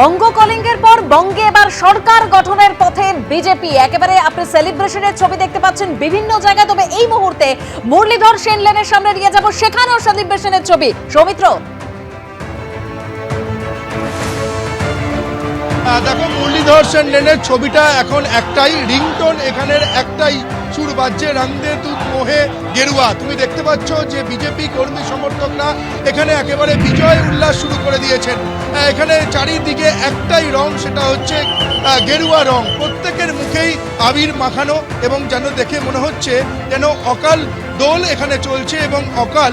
অঙ্গ কলিঙ্গের পর বঙ্গে এবার সরকার গঠনের পথে বিজেপি। একেবারে আপনি সেলিব্রেশনের ছবি দেখতে পাচ্ছেন বিভিন্ন জায়গায়। তবে এই মুহূর্তে মুরলীধর সেন লেনের সামনে নিয়ে যাব, সেখানেও সেলিব্রেশনের ছবি। সৌমিত্র, দেখো মুরলীধর সেন লেনের ছবিটা এখন একটাই রিংটোন, এখানের একটাই সুর বাজছে, রংদে তুত মোহে গেরুয়া। তুমি দেখতে পাচ্ছ যে বিজেপি কর্মী সমর্থকরা এখানে একেবারে বিজয় উল্লাস শুরু করে দিয়েছেন। এখানে চারিদিকে একটাই রং, সেটা হচ্ছে গেরুয়া রং। প্রত্যেকের মুখেই আবির মাখানো এবং যেন দেখে মনে হচ্ছে যেন অকাল দোল এখানে চলছে এবং অকাল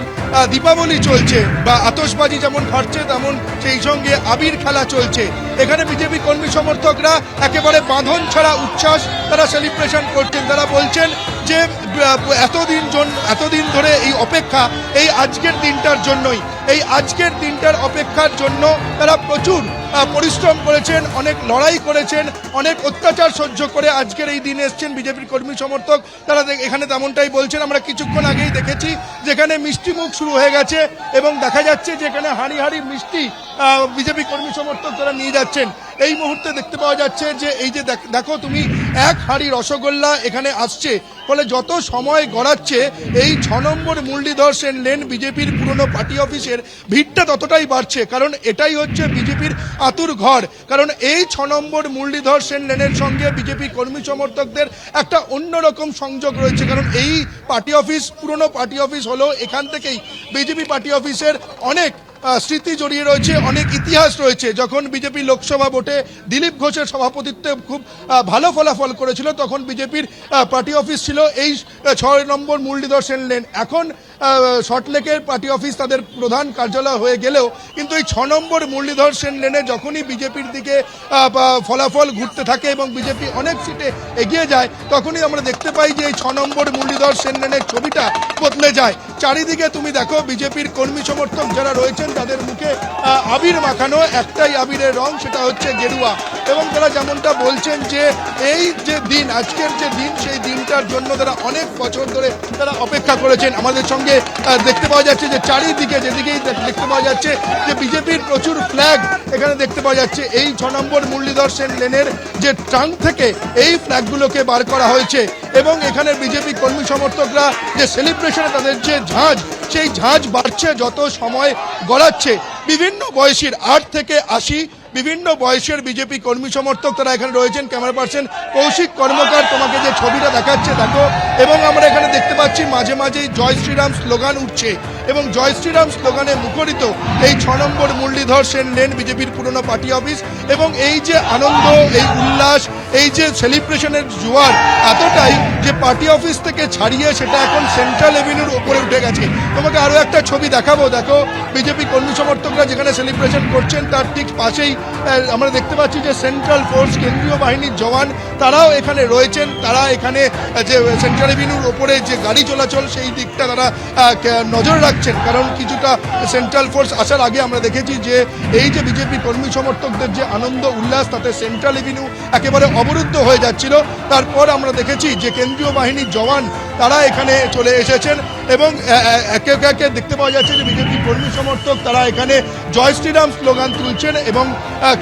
দীপাবলি চলছে, বা আতশবাজি যেমন ফাটছে তেমন সেই সঙ্গে আবির খেলা চলছে। এখানে বিজেপি কর্মী সমর্থকরা একেবারে বাঁধন ছাড়া উচ্ছ্বাস তারা সেলিব্রেশন করছেন। তারা বলছেন যে এতদিন ধরে এই অপেক্ষা এই আজকের দিনটার জন্যই, এই আজকের দিনটার অপেক্ষার জন্য তারা প্রচুর পরিশ্রম করেছেন, অনেক লড়াই করেছেন, অনেক অত্যাচার সহ্য করে আজকের এই দিনে এসছেন বিজেপির কর্মী সমর্থক। তারা এখানে তেমনটাই বলছেন। আমরা কিছুক্ষণ আগেই দেখেছি যেখানে মিষ্টি মুখ শুরু হয়ে গেছে এবং দেখা যাচ্ছে যে এখানে হাঁড়ি হাঁড়ি মিষ্টি বিজেপি কর্মী সমর্থক তারা নিয়ে যাচ্ছেন। এই মুহূর্তে দেখতে পাওয়া যাচ্ছে যে এই যে দেখো তুমি, এক হাঁড়ি রসগোল্লা এখানে আসছে, ফলে যত সময় গড়াচ্ছে এই 6 নম্বর মুরলীধর সেন লেন বিজেপির পুরনো পার্টি অফিসের ভিড়টা ততটাই বাড়ছে, কারণ এটাই হচ্ছে বিজেপির আতুর ঘর। কারণ এই 6 নম্বর মুরলীধর সেন লেনের সঙ্গে বিজেপি কর্মী সমর্থকদের একটা অন্যরকম সংযোগ রয়েছে, কারণ এই পার্টি অফিস পুরনো পার্টি অফিস হলো, এখান থেকেই বিজেপি পার্টি অফিসের অনেক স্মৃতি জড়িয়ে রয়েছে, অনেক ইতিহাস রয়েছে। যখন বিজেপি লোকসভা ভোটে দিলীপ ঘোষের সভাপতিত্বে খুব ভালো ফলাফল করেছিল, তখন বিজেপির পার্টি অফিস ছিল এই 6 নম্বর মুরলীধর সেন লেন। এখন সল্টলেকের পার্টি অফিস তাদের প্রধান কার্যালয় হয়ে গেলেও কিন্তু এই 6 নম্বর মুরলীধর সেন লেনে যখনই বিজেপির দিকে ফলাফল ঘুরতে থাকে এবং বিজেপি অনেক সিটে এগিয়ে যায়, তখনই আমরা দেখতে পাই যে এই 6 নম্বর মুরলীধর সেন লেনের ছবিটা বদলে যায়। চারিদিকে তুমি দেখো বিজেপির কর্মী সমর্থক যারা রয়েছেন তাদের মুখে আবির মাখানো, একটাই আবিরের রং, সেটা হচ্ছে গেরুয়া। এবং তারা যেমনটা বলছেন যে এই যে দিন, আজকের যে দিন, সেই দিনটার জন্য তারা অনেক বছর ধরে তারা অপেক্ষা করেছেন। আমাদের সঙ্গে দেখতে পাওয়া যাচ্ছে যে চারিদিকে যেদিকেই দেখতে পাওয়া যাচ্ছে যে বিজেপির প্রচুর ফ্ল্যাগ এখানে দেখতে পাওয়া যাচ্ছে। এই 6 নম্বর মুরলীধর সেন লেনের যে ট্রাঙ্ক থেকে এই ফ্ল্যাগগুলোকে বার করা হয়েছে এবং এখানে বিজেপি কর্মী সমর্থকরা যে সেলিব্রেশনে তাদের যে ঝাঁজ, সেই ঝাঁজ বাড়ছে যত সময় গড়াচ্ছে। বিভিন্ন বয়সীর 8 থেকে 80 বিভিন্ন বয়সের বিজেপি কর্মী সমর্থক তারা এখানে রয়েছেন। ক্যামেরা পার্সন কৌশিক কর্মকার তোমাকে যে ছবিটা দেখাচ্ছে দেখো, এবং আমরা এখানে দেখতে পাচ্ছি মাঝে মাঝেই জয় শ্রীরাম স্লোগান উঠছে এবং জয় শ্রীরাম স্লোগানে মুখরিত এই 6 নম্বর মুরলীধর সেন লেন বিজেপির পুরনো পার্টি অফিস। এবং এই যে আনন্দ, এই উল্লাস, এই যে সেলিব্রেশনের জোয়ার এতটাই যে পার্টি অফিস থেকে ছাড়িয়ে সেটা এখন সেন্ট্রাল এভিনিউর উপরে উঠে গেছে। তোমাকে আরো একটা ছবি দেখাবো। দেখো বিজেপি কর্মী সমর্থকরা যেখানে সেলিব্রেশন করছেন তার ঠিক পাশেই আমরা দেখতে পাচ্ছি যে সেন্ট্রাল ফোর্স, কেন্দ্রীয় বাহিনীর জওয়ান তারাও এখানে রয়েছেন। তারা এখানে যে সেন্ট্রাল এভিনিউর ওপরে যে গাড়ি চলাচল সেই দিকটা তারা নজর রাখছেন, কারণ কিছুটা সেন্ট্রাল ফোর্স আসার আগে আমরা দেখেছি যে এই যে বিজেপি কর্মী সমর্থকদের যে আনন্দ উল্লাস, তাতে সেন্ট্রাল এভিনিউ একেবারে অবরুদ্ধ হয়ে যাচ্ছিল। তারপর আমরা দেখেছি যে কেন্দ্রীয় বাহিনীর জওয়ান তারা এখানে চলে এসেছেন এবং একে একে দেখতে পাওয়া যাচ্ছে যে বিজেপি কর্মী সমর্থক তারা এখানে জয় শ্রীরাম স্লোগান তুলছেন। এবং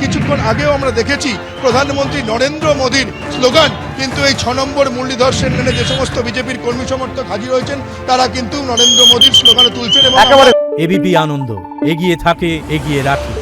কিছুক্ষণ আগেও আমরা দেখেছি প্রধানমন্ত্রী নরেন্দ্র মোদীর স্লোগান কিন্তু এই 6 নম্বর মুরলীধর সেন লেনে যে সমস্ত বিজেপির কর্মী সমর্থক হাজির হয়েছেন তারা কিন্তু নরেন্দ্র মোদীর স্লোগানে তুলছেন। এবং এবিপি আনন্দ, এগিয়ে থাকে, এগিয়ে রাখে।